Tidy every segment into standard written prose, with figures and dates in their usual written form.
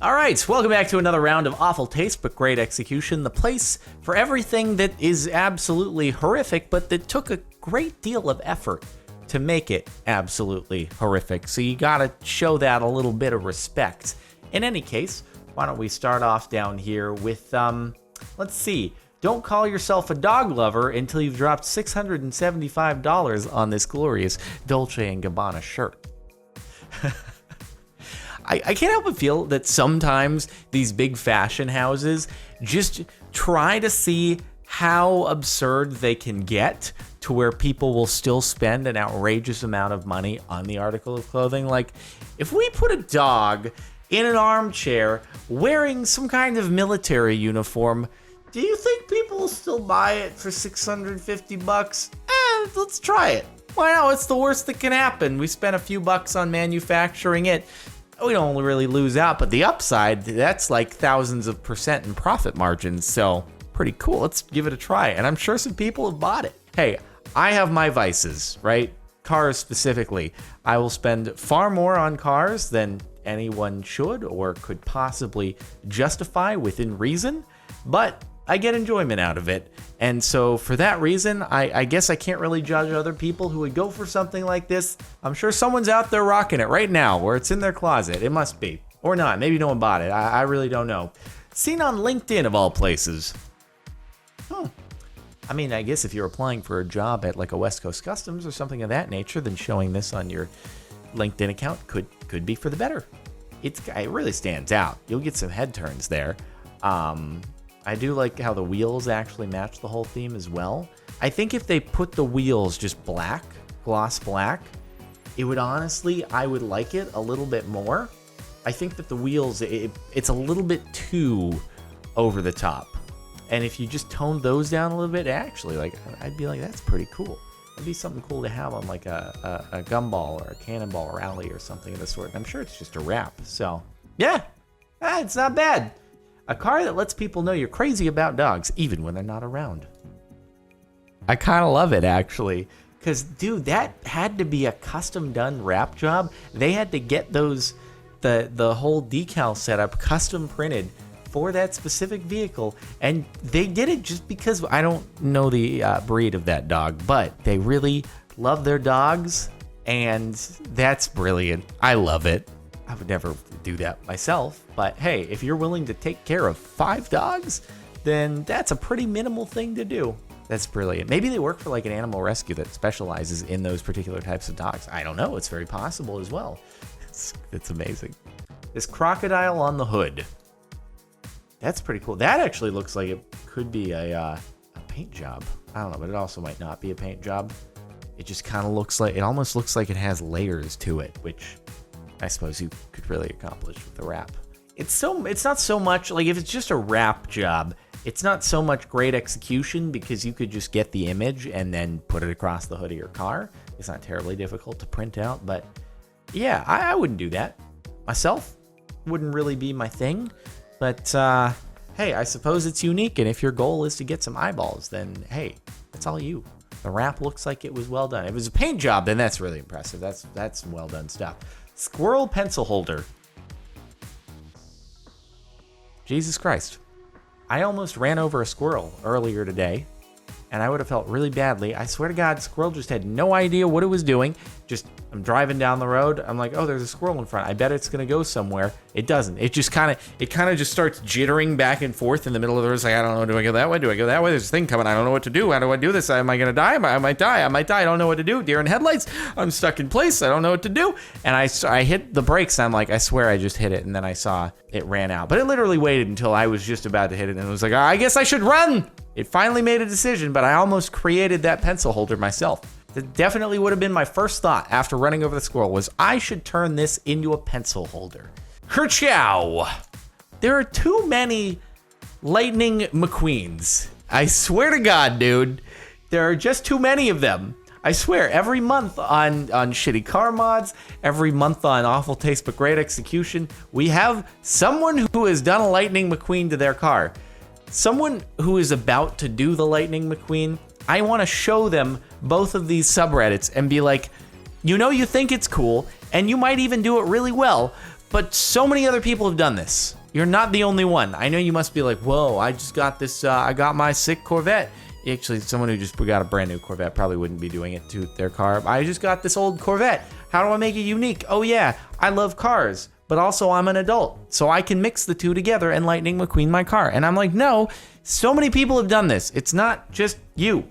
All right, welcome back to another round of awful taste but great execution, the place for everything that is absolutely horrific but that took a great deal of effort to make it absolutely horrific. So you gotta show that a little bit of respect. In any case, why don't we start off down here with, let's see. Don't call yourself a dog lover until you've dropped $675 on this glorious Dolce & Gabbana shirt. I can't help but feel that sometimes these big fashion houses just try to see how absurd they can get to where people will still spend an outrageous amount of money on the article of clothing. Like, if we put a dog in an armchair wearing some kind of military uniform, do you think people will still buy it for $650? Let's try it. Why not? It's the worst that can happen. We spent a few bucks on manufacturing it. We don't really lose out, but the upside, that's like thousands of % in profit margins. So pretty cool. Let's give it a try. And I'm sure some people have bought it. Hey, I have my vices, right? Cars specifically. I will spend far more on cars than anyone should or could possibly justify within reason, but I get enjoyment out of it. And so for that reason, I guess I can't really judge other people who would go for something like this. I'm sure someone's out there rocking it right now where it's in their closet. It must be. Or not. Maybe no one bought it. I really don't know. Seen on LinkedIn of all places. I mean, I guess if you're applying for a job at like a West Coast Customs or something of that nature, then showing this on your LinkedIn account could be for the better. It really stands out. You'll get some head turns there. I do like how the wheels actually match the whole theme as well. I think if they put the wheels just black, gloss black, it would honestly, I would like it a little bit more. I think that the wheels, it's a little bit too over the top. And if you just toned those down a little bit, actually, like, I'd be like, that's pretty cool. It'd be something cool to have on like a gumball or a cannonball rally or something of the sort. And I'm sure it's just a wrap. So yeah, it's not bad. A car that lets people know you're crazy about dogs, even when they're not around. I kind of love it, actually. Because, dude, that had to be a custom-done wrap job. They had to get those, the whole decal setup custom printed for that specific vehicle. And they did it just because, I don't know the breed of that dog, but they really love their dogs. And that's brilliant. I love it. I would never do that myself, but hey, if you're willing to take care of 5 dogs, then that's a pretty minimal thing to do. That's brilliant. Maybe they work for like an animal rescue that specializes in those particular types of dogs. I don't know. It's very possible as well. It's amazing. This crocodile on the hood. That's pretty cool. That actually looks like it could be a paint job. I don't know, but it also might not be a paint job. It just kind of looks like, it almost looks like it has layers to it, which I suppose you could really accomplish with the wrap. It's not so much, like if it's just a wrap job, it's not so much great execution because you could just get the image and then put it across the hood of your car. It's not terribly difficult to print out, but yeah, I wouldn't do that. Myself, wouldn't really be my thing, but hey, I suppose it's unique, and if your goal is to get some eyeballs, then hey, that's all you. The wrap looks like it was well done. If it was a paint job, then that's really impressive. That's some well done stuff. Squirrel pencil holder. Jesus Christ. I almost ran over a squirrel earlier today, and I would have felt really badly. I swear to God, squirrel just had no idea what it was doing. I'm driving down the road. I'm like, oh, there's a squirrel in front. I bet it's going to go somewhere. It doesn't. It kind of just starts jittering back and forth in the middle of the road. It's like, I don't know. Do I go that way? Do I go that way? There's a thing coming. I don't know what to do. How do I do this? Am I going to die? I might die. I don't know what to do. Deer in headlights. I'm stuck in place. I don't know what to do. And I hit the brakes. And I'm like, I swear I just hit it. And then I saw it ran out. But it literally waited until I was just about to hit it. And it was like, I guess I should run. It finally made a decision, but I almost created that pencil holder myself. That definitely would have been my first thought after running over the squirrel was I should turn this into a pencil holder. Kerchow! There are too many Lightning McQueens. I swear to God, dude. There are just too many of them. I swear, every month on Shitty Car Mods, every month on Awful Taste But Great Execution, we have someone who has done a Lightning McQueen to their car. Someone who is about to do the Lightning McQueen, I want to show them both of these subreddits and be like, you know, you think it's cool, and you might even do it really well, But so many other people have done this. You're not the only one. I know you must be like, whoa, I just got this, I got my sick Corvette. Actually, someone who just got a brand new Corvette probably wouldn't be doing it to their car. I just got this old Corvette. How do I make it unique? Oh yeah, I love cars, but also I'm an adult, so I can mix the two together and Lightning McQueen my car. And I'm like, no, so many people have done this. It's not just you.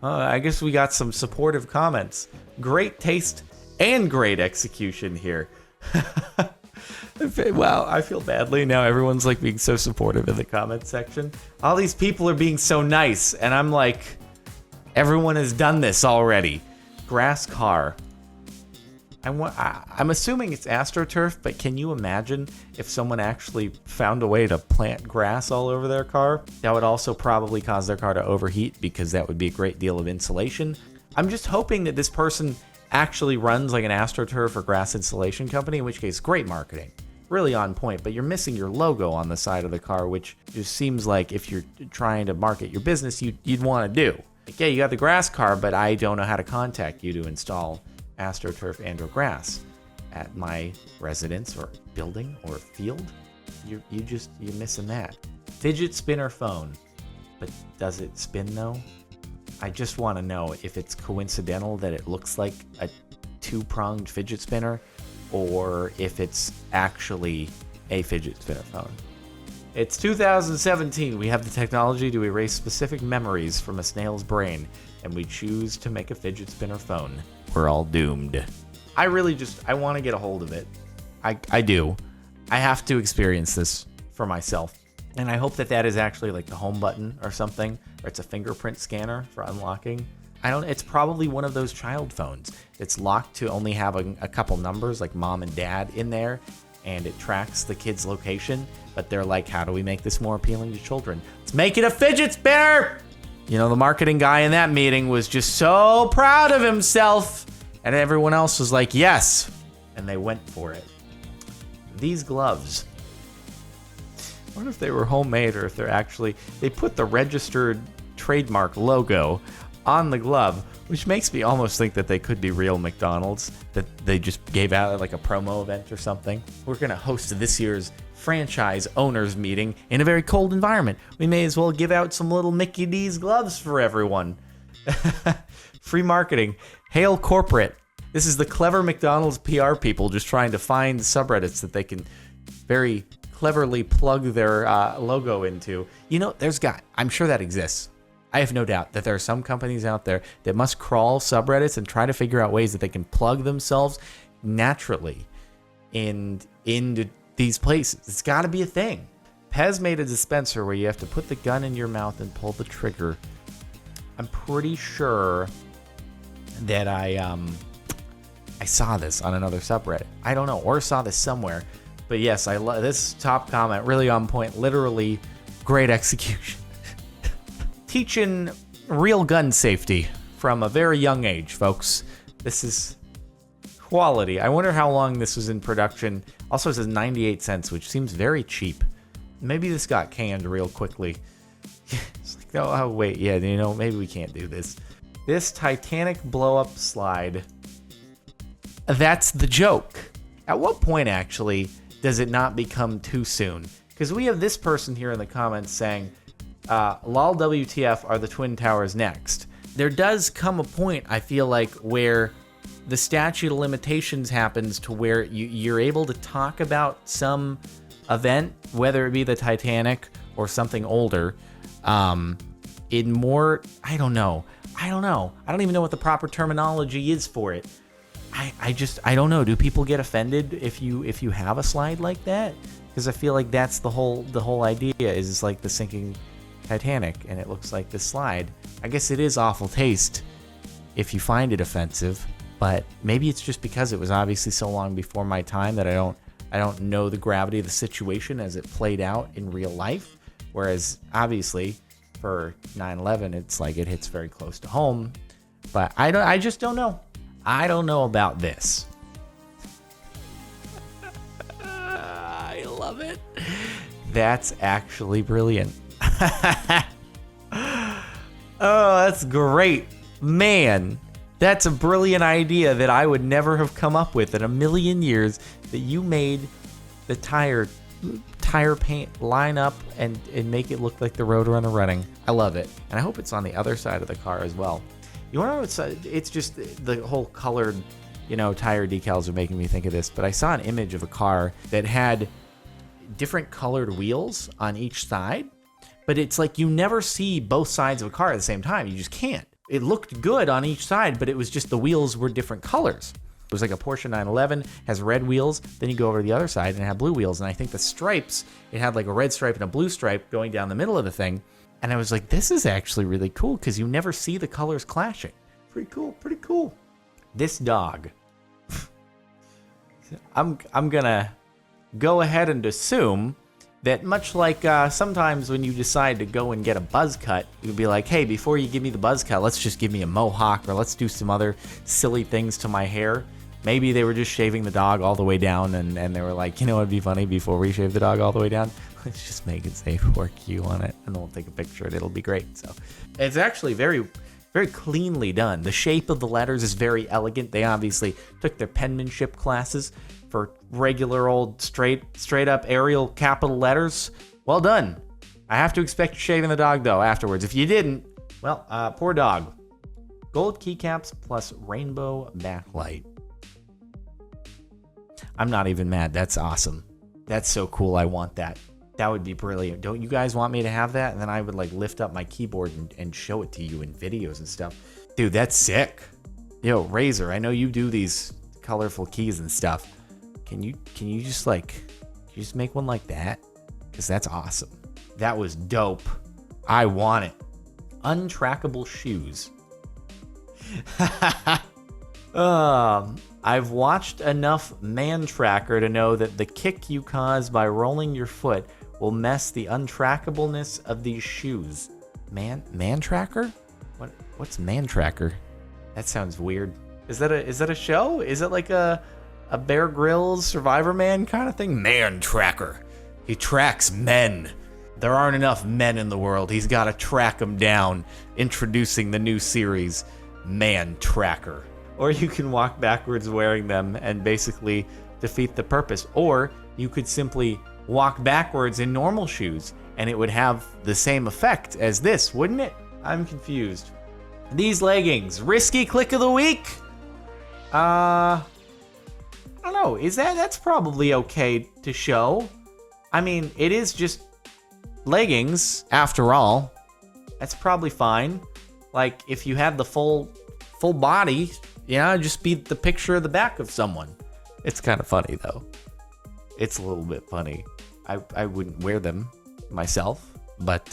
I guess we got some supportive comments. Great taste and great execution here. Wow, I feel badly now. Everyone's like being so supportive in the comment section. All these people are being so nice, and I'm like, everyone has done this already. Grass car. I'm assuming it's AstroTurf, but can you imagine if someone actually found a way to plant grass all over their car? That would also probably cause their car to overheat because that would be a great deal of insulation. I'm just hoping that this person actually runs like an AstroTurf or grass installation company, in which case, great marketing. Really on point, but you're missing your logo on the side of the car, which just seems like if you're trying to market your business, you'd want to do. Like, yeah, you got the grass car, but I don't know how to contact you to install AstroTurf and or grass at my residence or building or field. You're missing that. Fidget spinner phone, but does it spin though? I just want to know if it's coincidental that it looks like a two-pronged fidget spinner, or if it's actually a fidget spinner phone. It's 2017. We have the technology to erase specific memories from a snail's brain, and we choose to make a fidget spinner phone. We're all doomed. I want to get a hold of it. I do. I have to experience this for myself. And I hope that is actually like the home button or something, or it's a fingerprint scanner for unlocking. It's probably one of those child phones. It's locked to only have a couple numbers like mom and dad in there, and it tracks the kid's location, but they're like, how do we make this more appealing to children? Let's make it a fidget spinner! You know, the marketing guy in that meeting was just so proud of himself, and everyone else was like, yes, and they went for it. These gloves. I wonder if they were homemade or if they put the registered trademark logo on the glove, which makes me almost think that they could be real McDonald's, that they just gave out at like a promo event or something. We're going to host this year's franchise owners meeting in a very cold environment. We may as well give out some little Mickey D's gloves for everyone. Free marketing. Hail corporate. This is the clever McDonald's PR people just trying to find subreddits that they can very cleverly plug their logo into. You know, I'm sure that exists. I have no doubt that there are some companies out there that must crawl subreddits and try to figure out ways that they can plug themselves naturally into these places. It's got to be a thing. Pez made a dispenser where you have to put the gun in your mouth and pull the trigger. I'm pretty sure that I saw this on another subreddit. I don't know, or saw this somewhere. But yes, I love this top comment. Really on point. Literally great execution. Teaching real gun safety from a very young age, folks. This is quality. I wonder how long this was in production. Also, it says 98 cents, which seems very cheap. Maybe this got canned real quickly. It's like, oh, wait, yeah, you know, maybe we can't do this. This Titanic blow-up slide. That's the joke. At what point, actually, does it not become too soon? Because we have this person here in the comments saying, lol WTF, are the Twin Towers next? There does come a point, I feel like, where the statute of limitations happens to where you're able to talk about some event, whether it be the Titanic or something older, in more, I don't know. I don't even know what the proper terminology is for it. I don't know. Do people get offended if you have a slide like that? Because I feel like that's the whole idea is like the sinking Titanic, and it looks like this slide. I guess it is awful taste if you find it offensive, but maybe it's just because it was obviously so long before my time that I don't know the gravity of the situation as it played out in real life. Whereas obviously for 9/11, it's like it hits very close to home. But I just don't know. I don't know about this. I love it. That's actually brilliant. Oh, that's great. Man, that's a brilliant idea that I would never have come up with in a million years, that you made the tire paint line up and make it look like the Roadrunner running. I love it. And I hope it's on the other side of the car as well. You want to know it's just the whole colored, tire decals are making me think of this, but I saw an image of a car that had different colored wheels on each side, but it's like you never see both sides of a car at the same time. You just can't. It looked good on each side, but it was just the wheels were different colors. It was like a Porsche 911 has red wheels, then you go over to the other side and it had blue wheels, and I think the stripes, it had like a red stripe and a blue stripe going down the middle of the thing, and I was like, this is actually really cool because you never see the colors clashing. Pretty cool. This dog, I'm gonna go ahead and assume that much like sometimes when you decide to go and get a buzz cut, you'd be like, hey, before you give me the buzz cut, let's just give me a mohawk, or let's do some other silly things to my hair. Maybe they were just shaving the dog all the way down, and they were like, it'd be funny before we shave the dog all the way down, let's just make it say 4Q on it, and then we'll take a picture and it'll be great. So it's actually very, very cleanly done. The shape of the letters is very elegant. They obviously took their penmanship classes for regular old straight up Arial capital letters. Well done. I have to expect you shaving the dog though afterwards. If you didn't, well, poor dog. Gold keycaps plus rainbow backlight. I'm not even mad. That's awesome. That's so cool. I want that. That would be brilliant. Don't you guys want me to have that? And then I would like lift up my keyboard and show it to you in videos and stuff. Dude, that's sick. Yo, Razor, I know you do these colorful keys and stuff. Can you just make one like that? Because that's awesome. That was dope. I want it. Untrackable shoes. I've watched enough Man Tracker to know that the kick you cause by rolling your foot will mess the untrackableness of these shoes. Man Tracker? What's Man Tracker? That sounds weird. Is that a show? Is it like a Bear Grylls Survivor Man kind of thing? Man Tracker. He tracks men. There aren't enough men in the world. He's got to track them down. Introducing the new series, Man Tracker. Or you can walk backwards wearing them and basically defeat the purpose. Or you could simply walk backwards in normal shoes and it would have the same effect as this, wouldn't it? I'm confused. These leggings, risky click of the week? I don't know. That's probably okay to show. I mean, it is just leggings after all. That's probably fine. Like if you had the full body, just be the picture of the back of someone. It's kind of funny though. It's a little bit funny. I wouldn't wear them myself, but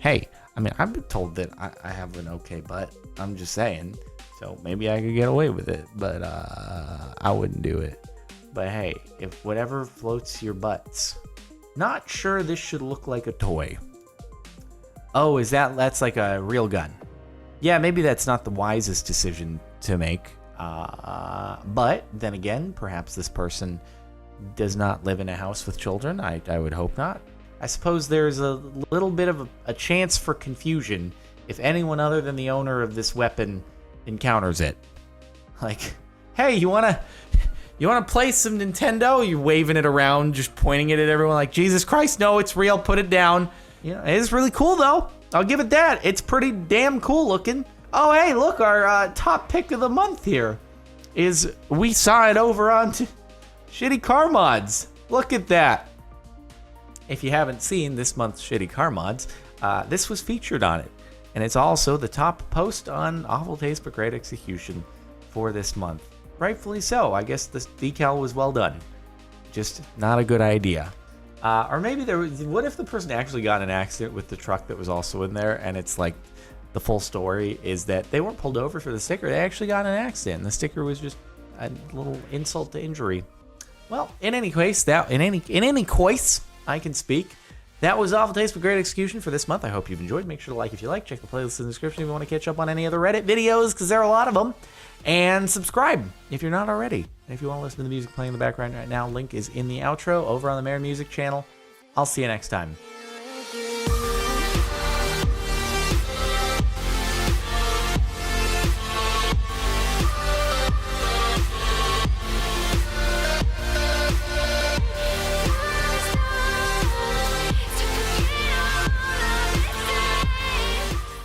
hey, I mean, I've been told that I have an okay butt. I'm just saying. So maybe I could get away with it, but I wouldn't do it. But hey, if whatever floats your butts. Not sure this should look like a toy. Oh, that's like a real gun. Yeah, maybe that's not the wisest decision to make. But then again, perhaps this person does not live in a house with children. I would hope not. I suppose there's a little bit of a chance for confusion if anyone other than the owner of this weapon encounters it. Like, hey, you wanna play some Nintendo? You're waving it around, just pointing it at everyone like, Jesus Christ, no, it's real, put it down. It is really cool though. I'll give it that. It's pretty damn cool looking. Oh, hey, look, our top pick of the month here is we saw it over on Shitty Car Mods. Look at that. If you haven't seen this month's Shitty Car Mods, this was featured on it. And it's also the top post on Awful Taste but Great Execution for this month. Rightfully so. I guess the decal was well done. Just not a good idea. Or maybe what if the person actually got in an accident with the truck that was also in there, and it's like the full story is that they weren't pulled over for the sticker. They actually got in an accident. The sticker was just a little insult to injury. Well, in any case, I can speak. That was Awful Taste with Great Execution for this month. I hope you've enjoyed. Make sure to like if you like. Check the playlist in the description if you want to catch up on any other Reddit videos, because there are a lot of them. And subscribe if you're not already. And if you want to listen to the music playing in the background right now, link is in the outro over on the Mare Music channel. I'll see you next time.